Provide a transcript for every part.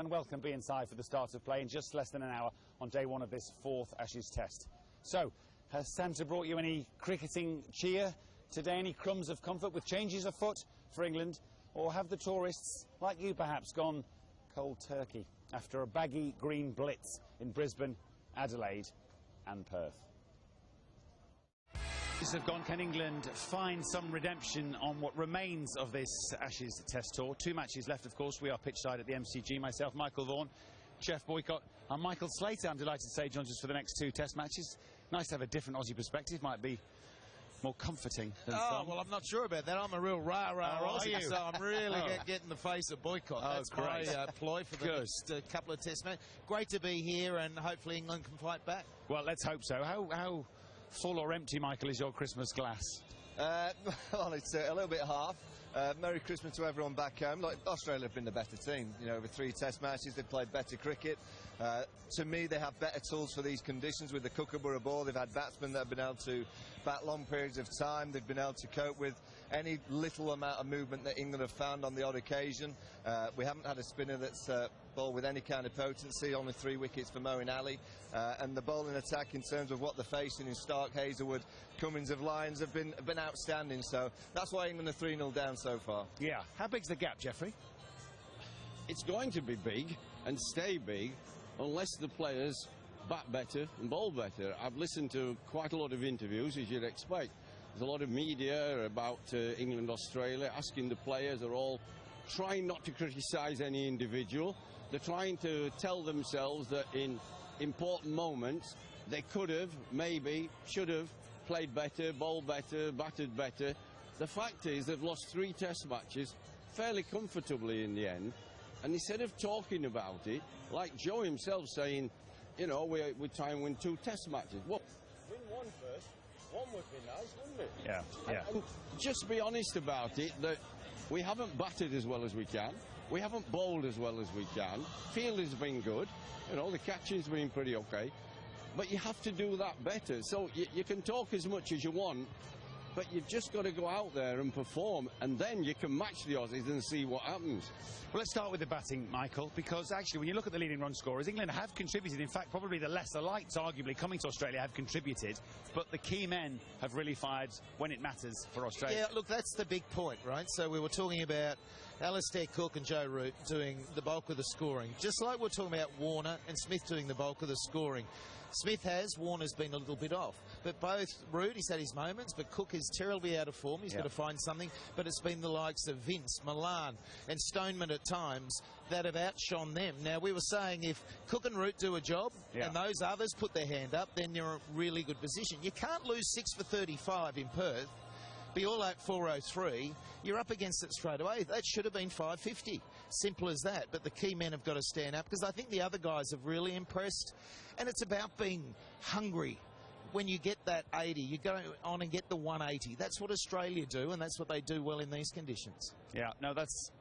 and welcome be inside for the start of play in just less than an hour on day one of this fourth Ashes Test. So, has Santa brought you any cricketing cheer today, any crumbs of comfort with changes afoot for England, or have the tourists, like you perhaps, gone cold turkey after a baggy green blitz in Brisbane, Adelaide and Perth? Have gone. Can England find some redemption on what remains of this Ashes Test tour? 2 matches left, of course. We are pitch side at the MCG. Myself, Michael Vaughan, Chef Boycott, and Michael Slater, I'm delighted to say, joins us for the next 2 Test matches. Nice to have a different Aussie perspective. Might be more comforting than fun. Well, I'm not sure about that. I'm a real rah-rah Aussie, so I'm really getting the face of Boycott. That's great. My ploy for the next couple of Test matches. Great to be here, and hopefully England can fight back. Well, let's hope so. How full or empty, Michael, is your Christmas glass? Well, it's a little bit half. Merry Christmas to everyone back home. Like, Australia have been the better team. You know, over 3 Test matches, they've played better cricket. To me, they have better tools for these conditions. With the Kookaburra ball, they've had batsmen that have been able to bat long periods of time. They've been able to cope with any little amount of movement that England have found on the odd occasion. We haven't had a spinner that's bowled with any kind of potency. Only 3 wickets for Moeen Ali. And the bowling attack, in terms of what they're facing in Stark, Hazelwood, Cummins of Lions, have been outstanding. So that's why England are 3-0 down so far. Yeah. How big's the gap, Jeffrey? It's going to be big and stay big unless the players bat better and bowl better. I've listened to quite a lot of interviews, as you'd expect. There's a lot of media about England, Australia, asking the players. They're all trying not to criticise any individual. They're trying to tell themselves that in important moments they could have, maybe, should have played better, bowled better, batted better. The fact is they've lost 3 Test matches fairly comfortably in the end. And instead of talking about it, like Joe himself saying, you know, we're trying to win 2 Test matches. Well, win 1 first. 1 would be nice, wouldn't it? Yeah. And just be honest about it, that we haven't batted as well as we can. We haven't bowled as well as we can. Fielding's been good. You know, the catching's been pretty okay. But you have to do that better. So you can talk as much as you want, but you've just got to go out there and perform, and then you can match the Aussies and see what happens. Well, let's start with the batting, Michael, because actually when you look at the leading run scorers, England have contributed. In fact, probably the lesser lights, arguably, coming to Australia have contributed, but the key men have really fired when it matters for Australia. Yeah, look, that's the big point, right? So we were talking about Alastair Cook and Joe Root doing the bulk of the scoring, just like we're talking about Warner and Smith doing the bulk of the scoring. Smith has, Warner's been a little bit off. But both, Root, he's had his moments, but Cook is terribly out of form. He's got to find something. But it's been the likes of Vince, Milan and Stoneman at times that have outshone them. Now, we were saying if Cook and Root do a job and those others put their hand up, then you're in a really good position. You can't lose 6 for 35 in Perth, be all out 403, you're up against it straight away. That should have been 550. Simple as that. But the key men have got to stand up, because I think the other guys have really impressed. And it's about being hungry. When you get that 80, you go on and get the 180. That's what Australia do, and that's what they do well in these conditions. Yeah, no, that's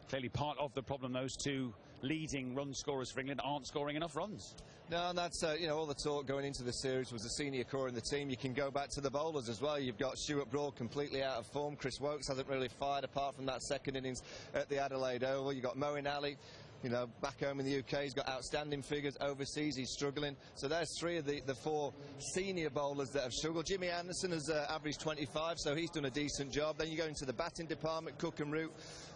clearly part of the problem. Those 2 leading run scorers for England aren't scoring enough runs. No, and that's, you know, all the talk going into the series was the senior core in the team. You can go back to the bowlers as well. You've got Stuart Broad completely out of form. Chris Woakes hasn't really fired apart from that second innings at the Adelaide Oval. You've got Moeen Ali, you know, back home in the UK. He's got outstanding figures. Overseas, he's struggling. So there's 3 of the 4 senior bowlers that have struggled. Jimmy Anderson has averaged 25, so he's done a decent job. Then you go into the batting department. Cook and Root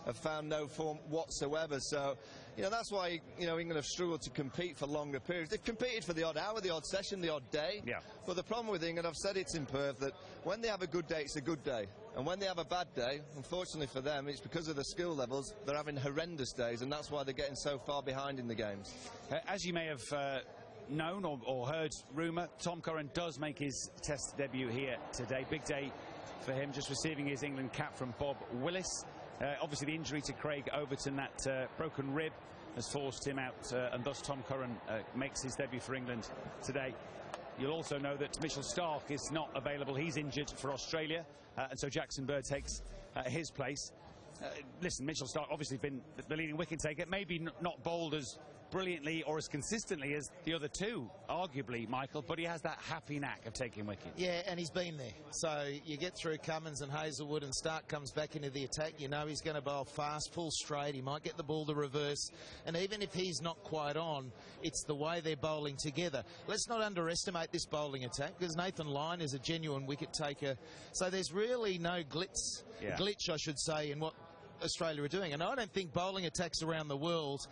have found no form whatsoever. So, you know, that's why, you know, England have struggled to compete for longer periods. They've competed for the odd hour, the odd session, the odd day. Yeah. But the problem with England, I've said it in Perth, that when they have a good day, it's a good day. And when they have a bad day, unfortunately for them, it's because of the skill levels. They're having horrendous days, and that's why they're getting so far behind in the games. As you may have known or heard rumour, Tom Curran does make his Test debut here today. Big day for him, just receiving his England cap from Bob Willis. Obviously the injury to Craig Overton, that broken rib, has forced him out, and thus Tom Curran makes his debut for England today. You'll also know that Mitchell Starc is not available. He's injured for Australia, and so Jackson Bird takes his place. Listen, Mitchell Starc obviously been the leading wicket taker, maybe not bowled as brilliantly or as consistently as the other two, arguably, Michael, but he has that happy knack of taking wickets. Yeah, and he's been there. So you get through Cummins and Hazelwood and Stark comes back into the attack. You know he's going to bowl fast, full straight. He might get the ball to reverse. And even if he's not quite on, it's the way they're bowling together. Let's not underestimate this bowling attack, because Nathan Lyon is a genuine wicket taker. So there's really no glitch, I should say, in what Australia are doing, and I don't think bowling attacks around the world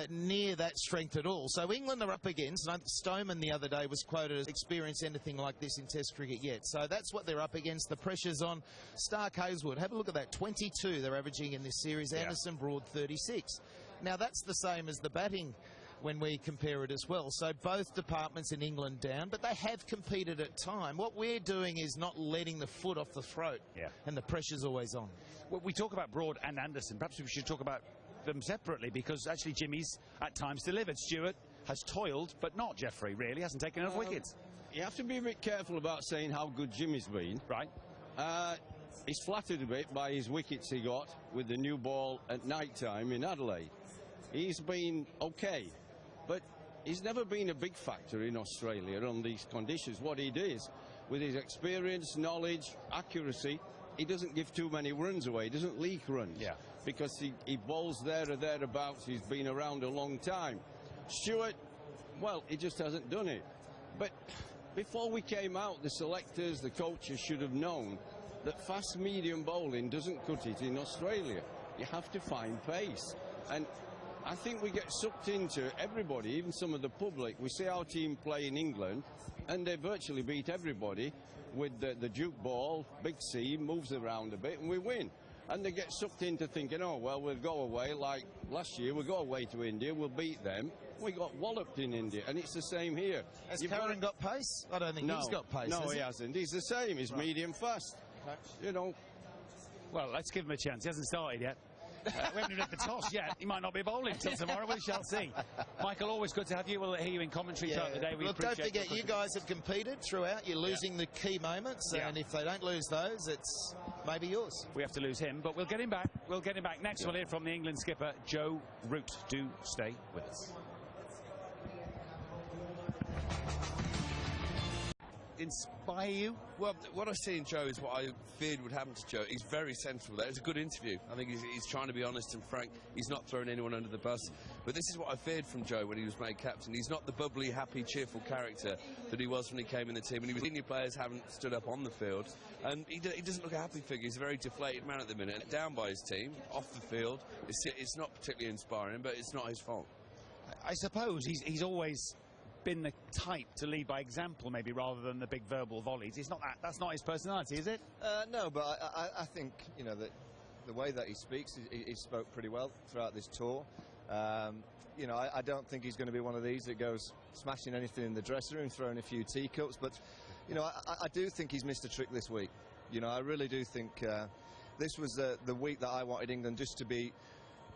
near that strength at all. So England are up against, and I think Stoneman the other day was quoted as experienced anything like this in Test cricket yet. So that's what they're up against. The pressure's on. Stark, Hazelwood, have a look at that. 22 they're averaging in this series. Anderson, Broad, 36. Now that's the same as the batting when we compare it as well. So both departments in England down, but they have competed at time. What we're doing is not letting the foot off the throat, and the pressure's always on. Well, we talk about Broad and Anderson. Perhaps we should talk about them separately, because actually Jimmy's at times delivered. Stewart has toiled, but not Jeffrey, really. Hasn't taken enough wickets. You have to be a bit careful about saying how good Jimmy's been. Right. He's flattered a bit by his wickets he got with the new ball at night time in Adelaide. He's been okay, but he's never been a big factor in Australia on these conditions. What he does, with his experience, knowledge, accuracy, he doesn't give too many runs away. He doesn't leak runs. Because he bowls there or thereabouts. He's been around a long time. Stewart, well, he just hasn't done it. But before we came out, the selectors, the coaches should have known that fast medium bowling doesn't cut it in Australia. You have to find pace. And I think we get sucked into everybody, even some of the public. We see our team play in England, and they virtually beat everybody with the Duke ball, big seam, moves around a bit, and we win. And they get sucked into thinking, oh, well, we'll go away like last year. We'll go away to India, we'll beat them. We got walloped in India, and it's the same here. Has Curran got pace? I don't think he's got pace. No, he hasn't. He's the same. He's medium fast. Okay. You know. Well, let's give him a chance. He hasn't started yet. We haven't even had the toss yet. He might not be bowling until tomorrow. We shall see. Michael, always good to have you. We'll hear you in commentary throughout the day. Look, don't forget, you guys have competed throughout. You're losing the key moments, and if they don't lose those, it's maybe yours. We have to lose him, but we'll get him back. We'll get him back next. We'll hear from the England skipper, Joe Root. Do stay with us. Inspire you? Well, what I see in Joe is what I feared would happen to Joe. He's very sensible there. It's a good interview. I think he's trying to be honest and frank. He's not throwing anyone under the bus. But this is what I feared from Joe when he was made captain. He's not the bubbly, happy, cheerful character that he was when he came in the team. And senior players haven't stood up on the field. And he doesn't look a happy figure. He's a very deflated man at the minute. Down by his team, off the field. It's not particularly inspiring, but it's not his fault. I suppose he's always been the type to lead by example, maybe, rather than the big verbal volleys. It's not that. That's not his personality, is it? No, but I think, you know, that the way that he speaks, he spoke pretty well throughout this tour. You know, I don't think he's going to be one of these that goes smashing anything in the dressing room, throwing a few teacups. But, you know, I do think he's missed a trick this week. You know, I really do think this was the week that I wanted England just to be.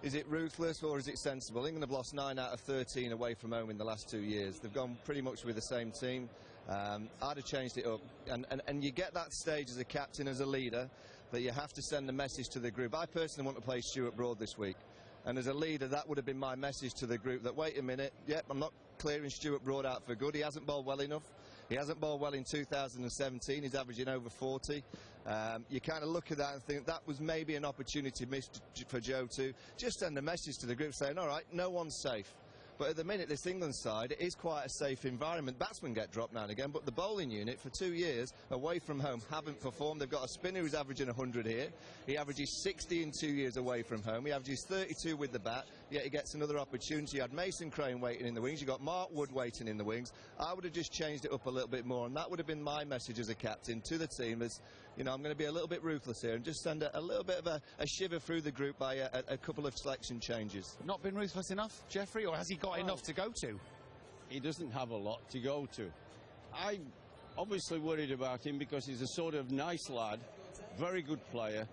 Is it ruthless or is it sensible? England have lost 9 out of 13 away from home in the last 2 years. They've gone pretty much with the same team. I'd have changed it up. And you get that stage as a captain, as a leader, that you have to send a message to the group. I personally want to play Stewart Broad this week. And as a leader, that would have been my message to the group, that wait a minute, yep, I'm not clearing Stewart Broad out for good. He hasn't bowled well enough. He hasn't bowled well in 2017. He's averaging over 40. You kind of look at that and think that was maybe an opportunity missed for Joe to just send a message to the group saying, all right, no one's safe. But at the minute, this England side, it is quite a safe environment. Batsmen get dropped now and again, but the bowling unit for 2 years away from home haven't performed. They've got a spinner who's averaging 100 here. He averages 60 in 2 years away from home. He averages 32 with the bat, yet he gets another opportunity. You had Mason Crane waiting in the wings. You got Mark Wood waiting in the wings. I would have just changed it up a little bit more, and that would have been my message as a captain to the team as, you know, I'm going to be a little bit ruthless here and just send a little bit of a shiver through the group by a couple of selection changes. Not been ruthless enough, Jeffrey, or has he got enough to go to? He doesn't have a lot to go to. I'm obviously worried about him because he's a sort of nice lad, very good player,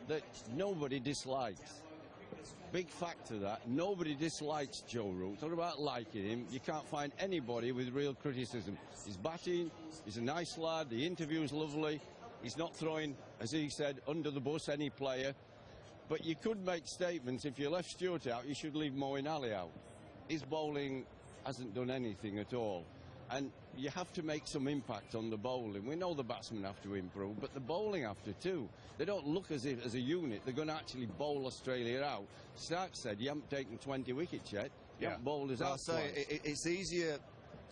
that nobody dislikes. Big factor that. Nobody dislikes Joe Root. It's not about liking him. You can't find anybody with real criticism. He's batting, he's a nice lad, the interview's lovely. He's not throwing, as he said, under the bus any player. But you could make statements, if you left Stewart out, you should leave Moeen Ali out. his bowling hasn't done anything at all. And you have to make some impact on the bowling. We know the batsmen have to improve, but the bowling have to too. They don't look as if, as a unit, they're going to actually bowl Australia out. Stark said, you haven't taken 20 wickets yet. You haven't bowled us out twice. It's easier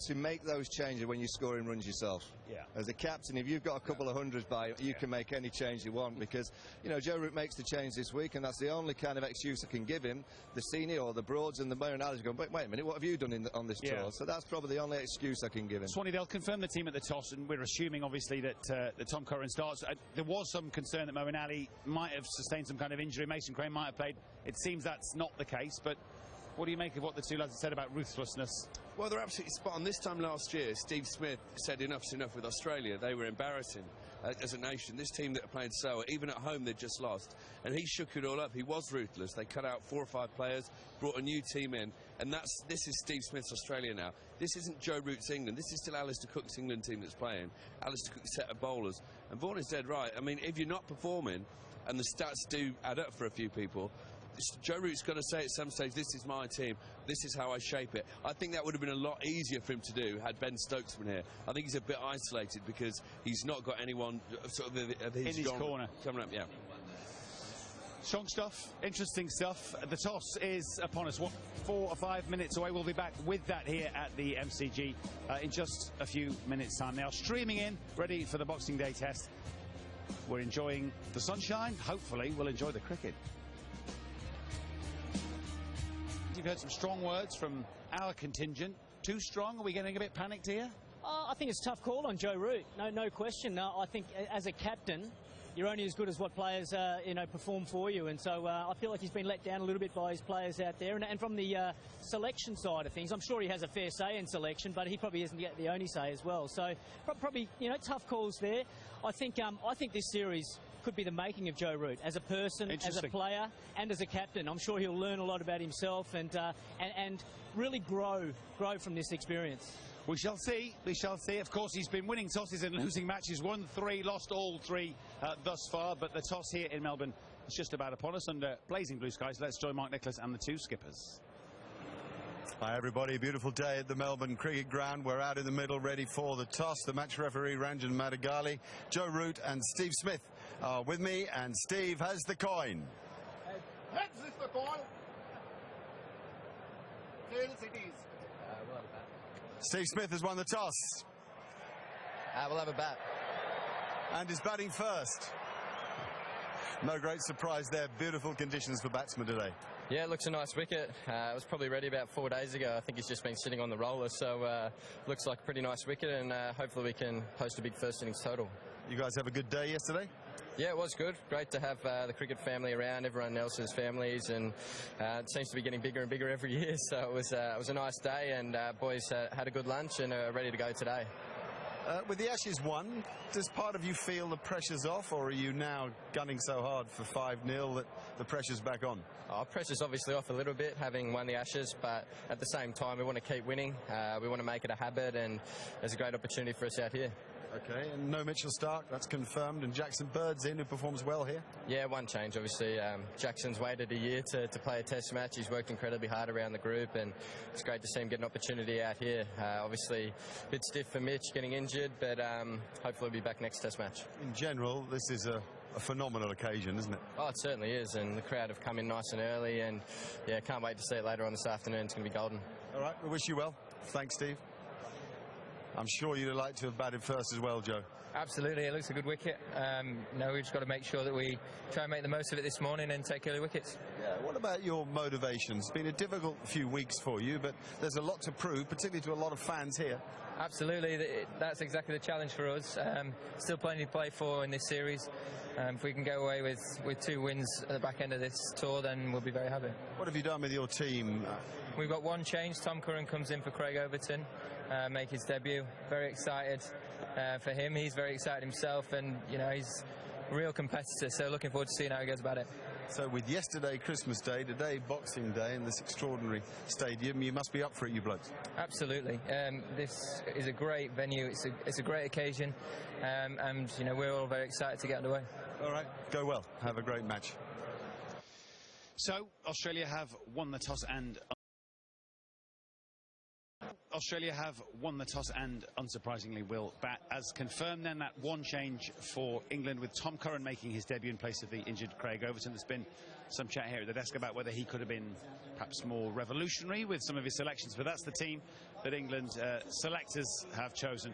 to make those changes when you're scoring runs yourself. Yeah. As a captain, if you've got a couple of hundreds by you can make any change you want, because, you know, Joe Root makes the change this week, and that's the only kind of excuse I can give him. The senior or the Broads and the Mayor and Alice going, wait a minute, what have you done on this tour? So that's probably the only excuse I can give him. Swanee, they'll confirm the team at the toss, and we're assuming, obviously, that Tom Curran starts. There was some concern that Mo and Ali might have sustained some kind of injury. Mason Crane might have played. It seems that's not the case, but what do you make of what the two lads have said about ruthlessness? Well, they're absolutely spot on. This time last year, Steve Smith said enough's enough with Australia. They were embarrassing as a nation. This team that are playing so, even at home, they'd just lost. And he shook it all up. He was ruthless. They cut out 4 or 5 players, brought a new team in, and this is Steve Smith's Australia now. This isn't Joe Root's England. This is still Alistair Cook's England team that's playing. Alistair Cook's set of bowlers. And Vaughan is dead right. I mean, if you're not performing, and the stats do add up for a few people, Joe Root's got to say at some stage, this is my team, this is how I shape it. I think that would have been a lot easier for him to do had Ben Stokes been here. I think he's a bit isolated because he's not got anyone sort of his in his corner coming up. Strong stuff, interesting stuff. The toss is upon us. 4 or 5 minutes away. We'll be back with that here at the MCG in just a few minutes' time. They are streaming in, ready for the Boxing Day test. We're enjoying the sunshine. Hopefully, we'll enjoy the cricket. You've heard some strong words from our contingent. Too strong? Are we getting a bit panicked here? I think it's a tough call on Joe Root. No question. I think as a captain, you're only as good as what players perform for you, and so I feel like he's been let down a little bit by his players out there. And from the selection side of things, I'm sure he has a fair say in selection, but he probably isn't the only say as well. So probably tough calls there. I think this series could be the making of Joe Root as a person, as a player, and as a captain. I'm sure he'll learn a lot about himself and really grow from this experience. We shall see. We shall see. Of course, he's been winning tosses and losing matches. Won 3, lost all 3 thus far. But the toss here in Melbourne is just about upon us under blazing blue skies. Let's join Mark Nicholas and the 2 skippers. Hi everybody, beautiful day at the Melbourne Cricket Ground. We're out in the middle ready for the toss. The match referee Ranjan Madigali, Joe Root and Steve Smith are with me, and Steve has the coin. Heads is the coin. Tails it is. We'll have a bat. Steve Smith has won the toss. We'll have a bat. And is batting first. No great surprise there. Beautiful conditions for batsmen today. Yeah, it looks a nice wicket. It was probably ready about 4 days ago. I think he's just been sitting on the roller, so looks like a pretty nice wicket, and hopefully we can post a big first innings total. You guys have a good day yesterday? Yeah, it was good. Great to have the cricket family around, everyone else's families, and it seems to be getting bigger and bigger every year. So it was a nice day, and boys had a good lunch and are ready to go today. With the Ashes won, does part of you feel the pressure's off, or are you now gunning so hard for 5-0 that the pressure's back on? Pressure's obviously off a little bit, having won the Ashes, but at the same time we want to keep winning. We want to make it a habit, and there's a great opportunity for us out here. Okay, and no Mitchell Stark, that's confirmed, and Jackson Bird's in, who performs well here? Yeah, one change, obviously. Jackson's waited a year to play a test match. He's worked incredibly hard around the group, and it's great to see him get an opportunity out here. Obviously, a bit stiff for Mitch getting injured, but hopefully he'll be back next test match. In general, this is a phenomenal occasion, isn't it? Oh, it certainly is, and the crowd have come in nice and early, and yeah, can't wait to see it later on this afternoon. It's going to be golden. All right, we wish you well. Thanks, Steve. I'm sure you'd like to have batted first as well, Joe. Absolutely, it looks a good wicket. We've just got to make sure that we try and make the most of it this morning and take early wickets. Yeah, what about your motivations? It's been a difficult few weeks for you, but there's a lot to prove, particularly to a lot of fans here. Absolutely, that's exactly the challenge for us. Still plenty to play for in this series. If we can go away with 2 wins at the back end of this tour, then we'll be very happy. What have you done with your team? We've got one change. Tom Curran comes in for Craig Overton, make his debut. Very excited for him. He's very excited himself, and he's a real competitor, so looking forward to seeing how he goes about it. So with yesterday Christmas Day, today Boxing Day in this extraordinary stadium, you must be up for it, you blokes. Absolutely. This is a great venue. It's a great occasion, and we're all very excited to get underway. All right, go well. Have a great match. So Australia have won the toss and Australia have won the toss and, unsurprisingly, will bat. As confirmed, then, that one change for England, with Tom Curran making his debut in place of the injured Craig Overton. There's been some chat here at the desk about whether he could have been perhaps more revolutionary with some of his selections, but that's the team that England selectors have chosen.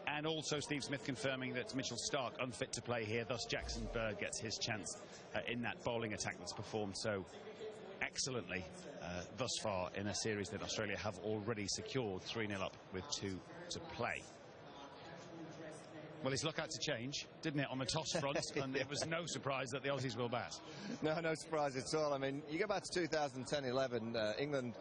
And also Steve Smith confirming that Mitchell Starc unfit to play here, thus Jackson Bird gets his chance in that bowling attack that's performed so excellently thus far in a series that Australia have already secured 3-0 up with 2 to play. Well, his luck had to change, didn't it, on the toss front, and it was no surprise that the Aussies will bat. No surprise at all. I mean, you go back to 2010-11, England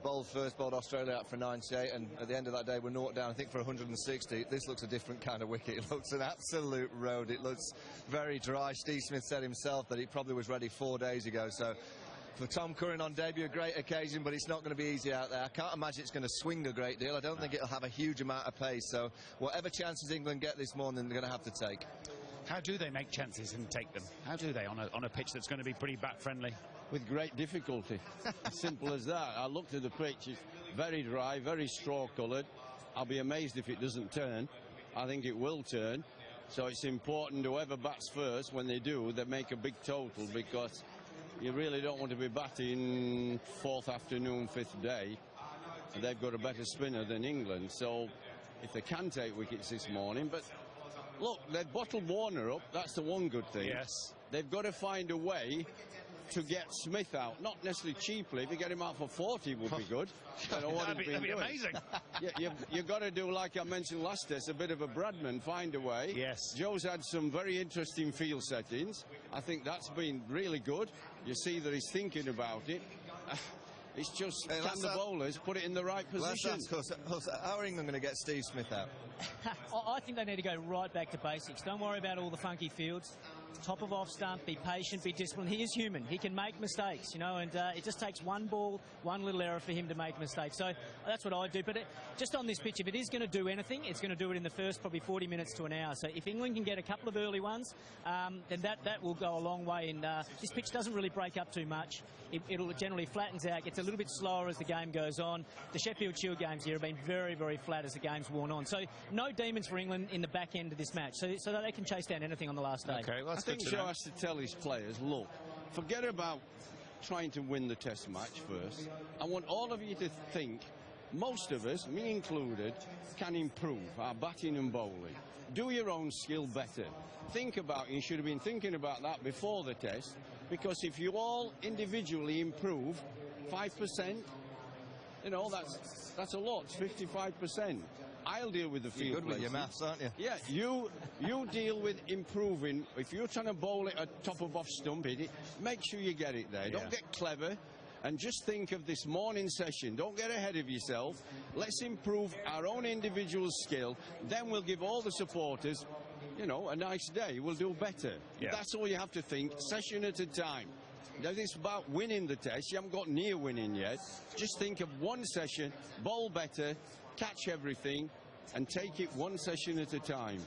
bowled first, bowled Australia out for 98, and at the end of that day we're knocked down, I think, for 160. This looks a different kind of wicket. It looks an absolute road. It looks very dry. Steve Smith said himself that he probably was ready 4 days ago, so for Tom Curran on debut, a great occasion, but it's not going to be easy out there. I can't imagine it's going to swing a great deal. I don't think it'll have a huge amount of pace, so whatever chances England get this morning, they're going to have to take. How do they make chances and take them? How do they on a pitch that's going to be pretty bat friendly? With great difficulty. Simple as that. I looked at the pitch, it's very dry, very straw coloured. I'll be amazed if it doesn't turn. I think it will turn, so it's important whoever bats first, when they do, they make a big total, because you really don't want to be batting 4th afternoon, 5th day. They've got a better spinner than England, so if they can take wickets this morning. But look, they've bottled Warner up, that's the one good thing. Yes. They've got to find a way to get Smith out, not necessarily cheaply. If you get him out for 40 would be good. That'd be amazing. You've got to do, like I mentioned last test, a bit of a Bradman, find a way. Yes. Joe's had some very interesting field settings. I think that's been really good. You see that he's thinking about it. It's just, can the bowlers put it in the right position? How are England going to get Steve Smith out? I think they need to go right back to basics. Don't worry about all the funky fields. Top of off stump, be patient, be disciplined. He is human. He can make mistakes, you know, and it just takes one ball, one little error for him to make a mistake. So that's what I do. But just on this pitch, if it is going to do anything, it's going to do it in the first probably 40 minutes to an hour. So if England can get a couple of early ones, then that will go a long way. And this pitch doesn't really break up too much. It'll generally flattens out, gets a little bit slower as the game goes on. The Sheffield Shield games here have been very, very flat as the game's worn on. So no demons for England in the back end of this match, so that they can chase down anything on the last day. Okay, well, I think Joe has to tell his players, look, forget about trying to win the test match first. I want all of you to think, most of us, me included, can improve our batting and bowling. Do your own skill better. Think about, you should have been thinking about that before the test, because if you all individually improve 5%, you know, that's a lot, 55%. I'll deal with the field. You're good with your maths, aren't you? Yeah, you deal with improving. If you're trying to bowl it at top of off stump, make sure you get it there. Yeah. Don't get clever, and just think of this morning session. Don't get ahead of yourself. Let's improve our own individual skill. Then we'll give all the supporters, you know, a nice day. We'll do better. Yeah. That's all you have to think, session at a time. Now, it's about winning the test. You haven't got near winning yet. Just think of one session, bowl better, catch everything, and take it one session at a time.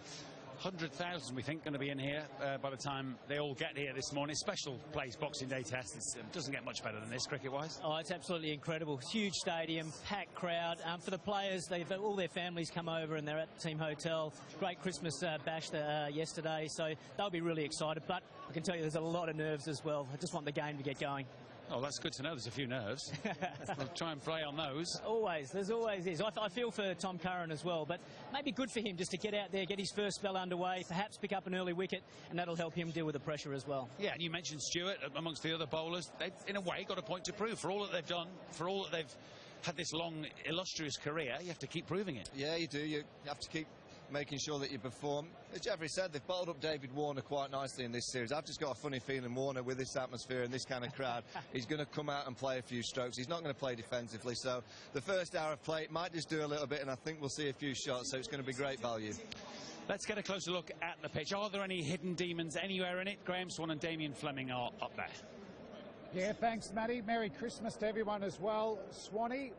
100,000 we think going to be in here by the time they all get here this morning. Special place Boxing Day test. It doesn't get much better than this cricket wise. Oh, it's absolutely incredible. Huge stadium, packed crowd. For the players, all their families come over and they're at the team hotel. Great Christmas bash yesterday, so they'll be really excited. But I can tell you there's a lot of nerves as well. I just want the game to get going. Oh, that's good to know. There's a few nerves. We'll try and play on those. There's always is. I feel for Tom Curran as well, but maybe good for him just to get out there, get his first spell underway, perhaps pick up an early wicket, and that'll help him deal with the pressure as well. Yeah, and you mentioned Stewart amongst the other bowlers. They've, in a way, got a point to prove for all that they've done, for all that they've had this long, illustrious career. You have to keep proving it. Yeah, you do. You have to keep making sure that you perform. As Jeffrey said, they've bottled up David Warner quite nicely in this series. I've just got a funny feeling Warner, with this atmosphere and this kind of crowd, he's going to come out and play a few strokes. He's not going to play defensively, so the first hour of play might just do a little bit, and I think we'll see a few shots, so it's going to be great value. Let's get a closer look at the pitch. Are there any hidden demons anywhere in it? Graham Swan and Damien Fleming are up there. Yeah, thanks, Matty. Merry Christmas to everyone as well. Swanee,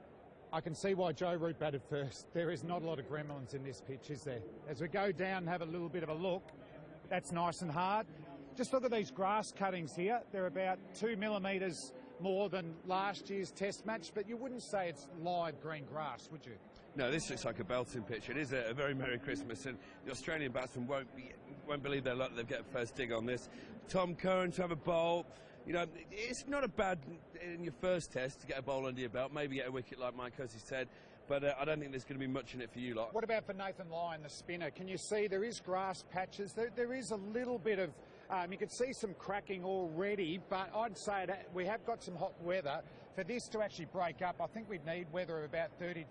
I can see why Joe Root batted first. There is not a lot of gremlins in this pitch, is there? As we go down and have a little bit of a look, that's nice and hard. Just look at these grass cuttings here. They're about 2 millimetres more than last year's Test match, but you wouldn't say it's live green grass, would you? No, this looks like a belting pitch. It is a very Merry Christmas, and the Australian batsmen won't believe their luck. They'll get a first dig on this. Tom Curran to have a bowl. You know, it's not a bad in your first test to get a bowl under your belt. Maybe get a wicket like Mike Hussey said. But I don't think there's going to be much in it for you lot. What about for Nathan Lyon, the spinner? Can you see there is grass patches? There is a little bit of, you can see some cracking already, but I'd say that we have got some hot weather. For this to actually break up, I think we'd need weather of about 30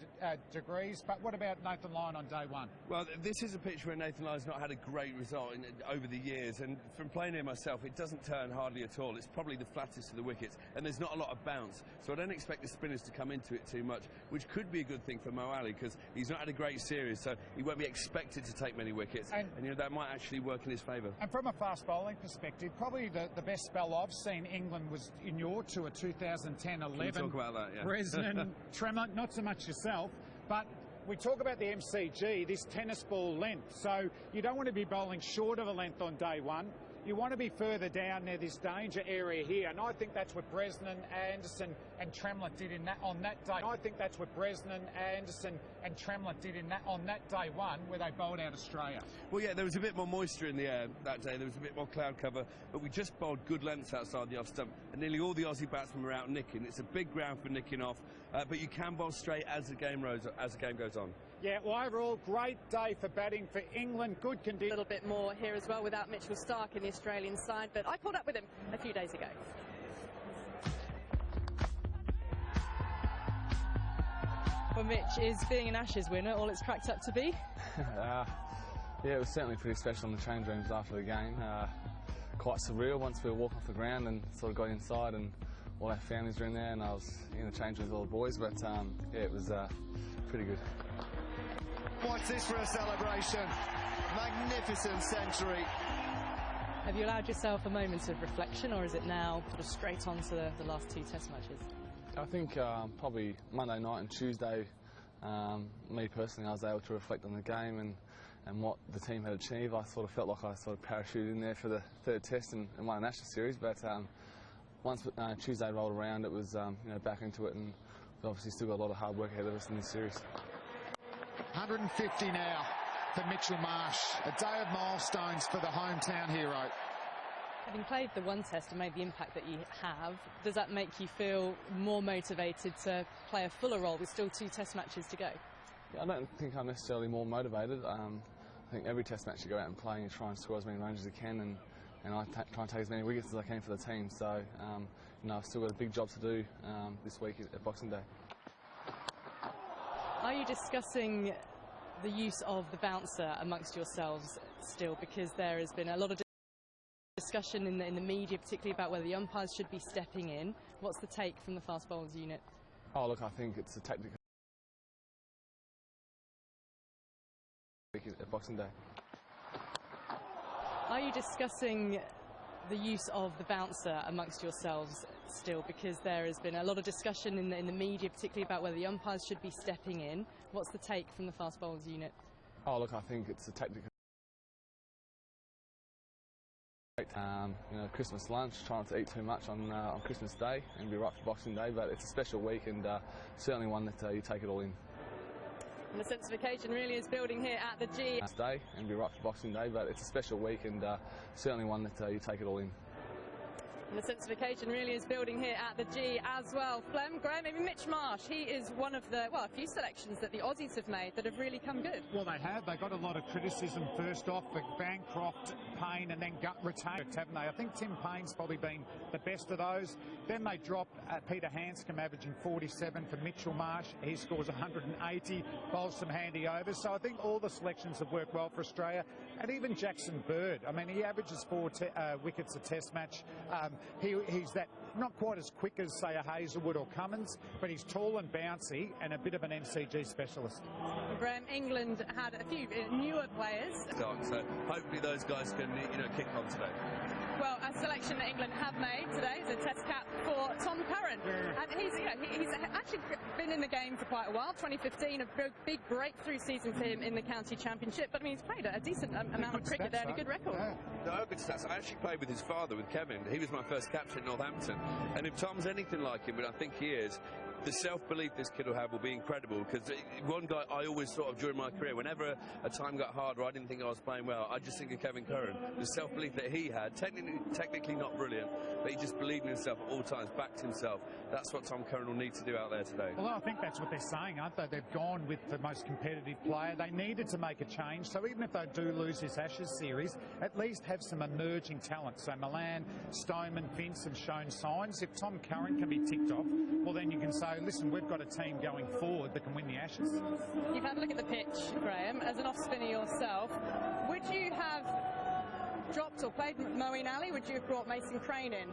degrees. But what about Nathan Lyon on day one? Well, this is a pitch where Nathan Lyon's not had a great result over the years, and from playing here myself, it doesn't turn hardly at all. It's probably the flattest of the wickets, and there's not a lot of bounce. So I don't expect the spinners to come into it too much, which could be a good thing for Mo Ali, because he's not had a great series, so he won't be expected to take many wickets, and you know, that might actually work in his favour. And from a fast bowling perspective, probably the best spell I've seen England was in your tour 2010-11. Can we talk about that? Yeah. Bresnan, Tremlett, not so much yourself, but we talk about the MCG, this tennis ball length. So you don't want to be bowling short of a length on day one. You want to be further down near this danger area here, and I think that's what Bresnan, Anderson and Tremlett did on that day. I think that's what Bresnan, Anderson and Tremlett did on that day one, where they bowled out Australia. Well, yeah, there was a bit more moisture in the air that day. There was a bit more cloud cover, but we just bowled good lengths outside the off stump, and nearly all the Aussie batsmen were out nicking. It's a big ground for nicking off, but you can bowl straight as the game goes on. Yeah, well, overall, great day for batting for England. Good condition. A little bit more here as well without Mitchell Starc in the Australian side, but I caught up with him a few days ago. Well, Mitch, is being an Ashes winner all it's cracked up to be? Yeah, it was certainly pretty special in the change rooms after the game. Quite surreal once we were walking off the ground and sort of got inside, and all our families were in there, and I was in the change room with all the boys, but yeah, it was pretty good. What's this for a celebration? Magnificent century. Have you allowed yourself a moment of reflection, or is it now sort of straight on to the last two Test matches? I think probably Monday night and Tuesday, me personally, I was able to reflect on the game and what the team had achieved. I sort of felt like I sort of parachuted in there for the third Test and won a national series, but once Tuesday rolled around, it was you know, back into it, and we've obviously still got a lot of hard work ahead of us in this series. 150 now for Mitchell Marsh. A day of milestones for the hometown hero. Having played the one Test and made the impact that you have, does that make you feel more motivated to play a fuller role with still two Test matches to go? Yeah, I don't think I'm necessarily more motivated. I think every Test match you go out and play, you try and score as many runs as you can, and I try and take as many wickets as I can for the team. So, you know, I've still got a big job to do this week at Boxing Day. Are you discussing the use of the bouncer amongst yourselves still? Because there has been a lot of discussion in the media, particularly about whether the umpires should be stepping in. What's the take from the fast bowlers unit? Oh, look, I think it's a tactical at Boxing Day. Are you discussing the use of the bouncer amongst yourselves still? Because there has been a lot of discussion in the media, particularly about whether the umpires should be stepping in. What's the take from the fast bowlers unit? Oh, look, I think it's a tactical. You know, Christmas lunch, trying to eat too much on Christmas Day and be right for Boxing Day, but it's a special week and certainly one that you take it all in. And the sense of occasion really is building here at the G. Day and be right for Boxing Day, but it's a special week and certainly one that you take it all in. And the sense of occasion really is building here at the G as well. Flem, Graham, maybe Mitch Marsh, he is one of the, well, a few selections that the Aussies have made that have really come good. Well, they have. They got a lot of criticism first off for Bancroft, Payne and then Gut retained, haven't they? I think Tim Payne's probably been the best of those. Then they dropped Peter Hanscom averaging 47 for Mitchell Marsh. He scores 180, bowls some handy overs. So I think all the selections have worked well for Australia. And even Jackson Bird, I mean, he averages 4 wickets a Test match. He's that not quite as quick as, say, a Hazelwood or Cummins, but he's tall and bouncy and a bit of an MCG specialist. Graham, England had a few newer players. So hopefully those guys can, you know, kick on today. well, a selection that England have made today is a test cap for Tom Curran. And he's actually been in the game for quite a while. 2015, a big breakthrough season for him in the county championship. But I mean, he's played a decent amount of cricket there and a good record. No, good stats. I actually played with his father, with Kevin. He was my first captain at Northampton. And if Tom's anything like him, and I think he is, the self-belief this kid will have will be incredible, because one guy I always thought of during my career, whenever a time got hard or I didn't think I was playing well, I just think of Kevin Curran. The self-belief that he had, technically not brilliant, but he just believed in himself at all times, backed himself. That's what Tom Curran will need to do out there today. Well, I think that's what they're saying, aren't they? They've gone with the most competitive player. They needed to make a change, so even if they do lose this Ashes series, at least have some emerging talent. So Milan, Stoneman, Vince have shown signs. If Tom Curran can be ticked off, well, then you can say, listen, we've got a team going forward that can win the Ashes. You've had a look at the pitch, Graham. As an off-spinner yourself, would you have dropped or played Moeen Ali? Would you have brought Mason Crane in?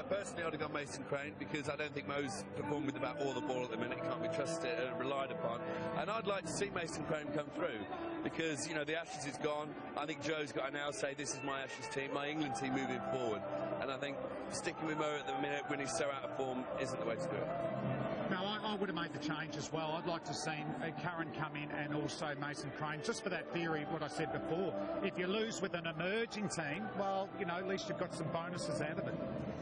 Personally, I'd have gone Mason Crane, because I don't think Mo's performed with about all the ball at the minute. He can't be trusted and relied upon. And I'd like to see Mason Crane come through, because, you know, the Ashes is gone. I think Joe's got to now say, this is my Ashes team, my England team moving forward. And I think sticking with Mo at the minute when he's so out of form isn't the way to do it. No, I would have made the change as well. I'd like to see Curran come in and also Mason Crane, just for that theory, what I said before. If you lose with an emerging team, well, you know, at least you've got some bonuses out of it.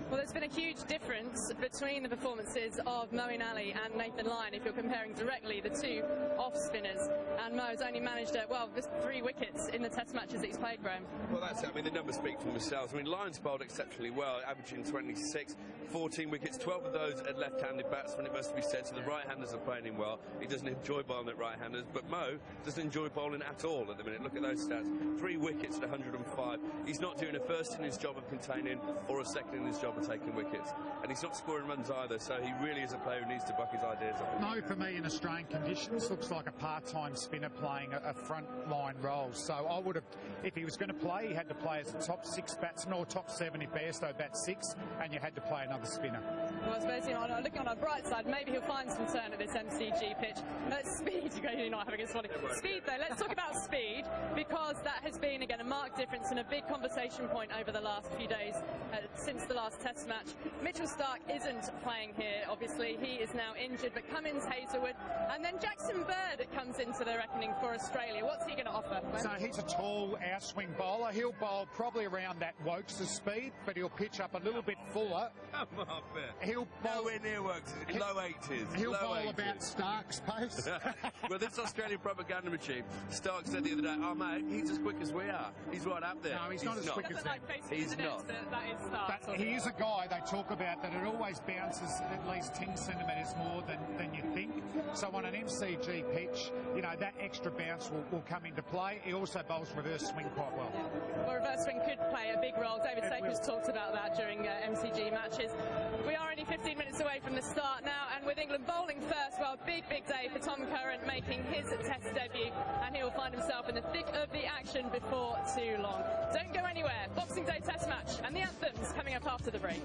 Well, there's been a huge difference between the performances of Moeen Ali and Nathan Lyon if you're comparing directly the two off-spinners. And Mo's only managed, just 3 wickets in the test matches that he's played, Graham. Well, that's it. I mean, the numbers speak for themselves. I mean, Lyon's bowled exceptionally well, averaging 26, 14 wickets, 12 of those at left-handed batsmen, it must be said. So the right-handers are playing him well. He doesn't enjoy bowling at right-handers, but Mo doesn't enjoy bowling at all at the minute. Look at those stats. 3 wickets at 105. He's not doing a first in his job of containing or a second in his job of taking wickets. And he's not scoring runs either, so he really is a player who needs to buck his ideas up. Mo, for me, in Australian conditions, looks like a part-time spinner playing a front-line role. So I would have, if he was going to play, he had to play as a top 6 batsman, or top 7 if Bairstow bats 6, and you had to play another spinner. Well, I suppose, you know, looking on a bright side, maybe he'll find some turn at this MCG pitch. Speed, you're not having a funny. Speed, though, let's talk about speed, because that has been, again, a marked difference and a big conversation point over the last few days since the last test match. Mitchell Starc isn't playing here, obviously. He is now injured, but Cummins, Hazelwood, and then Jackson Bird comes into the reckoning for Australia. What's he going to offer? So he's a tall outswing bowler. He'll bowl probably around that Wokes' speed, but he'll pitch up a little bit fuller. Come on, Ben. He'll bowl nowhere near Wokes. Low 80s. He'll bowl 80s. about Stark's pace. Well, this Australian propaganda machine, Stark said the other day, oh, mate, he's as quick as we are. He's right up there. No, he's not as quick as them. He's not. That is Stark. But he is a guy they talk about that it always bounces at least 10 centimetres more than you think. So on an MCG pitch, you know, that extra bounce will come into play. He also bowls reverse swing quite well. Well, reverse swing could play a big role. David Saker's talked about that during MCG matches. We are only 15 minutes away from the start now, and with England bowling first, well, big day for Tom Curran making his test debut, and he will find himself in the thick of the action before too long. Don't go anywhere. Boxing Day test match and the anthems coming up after the break.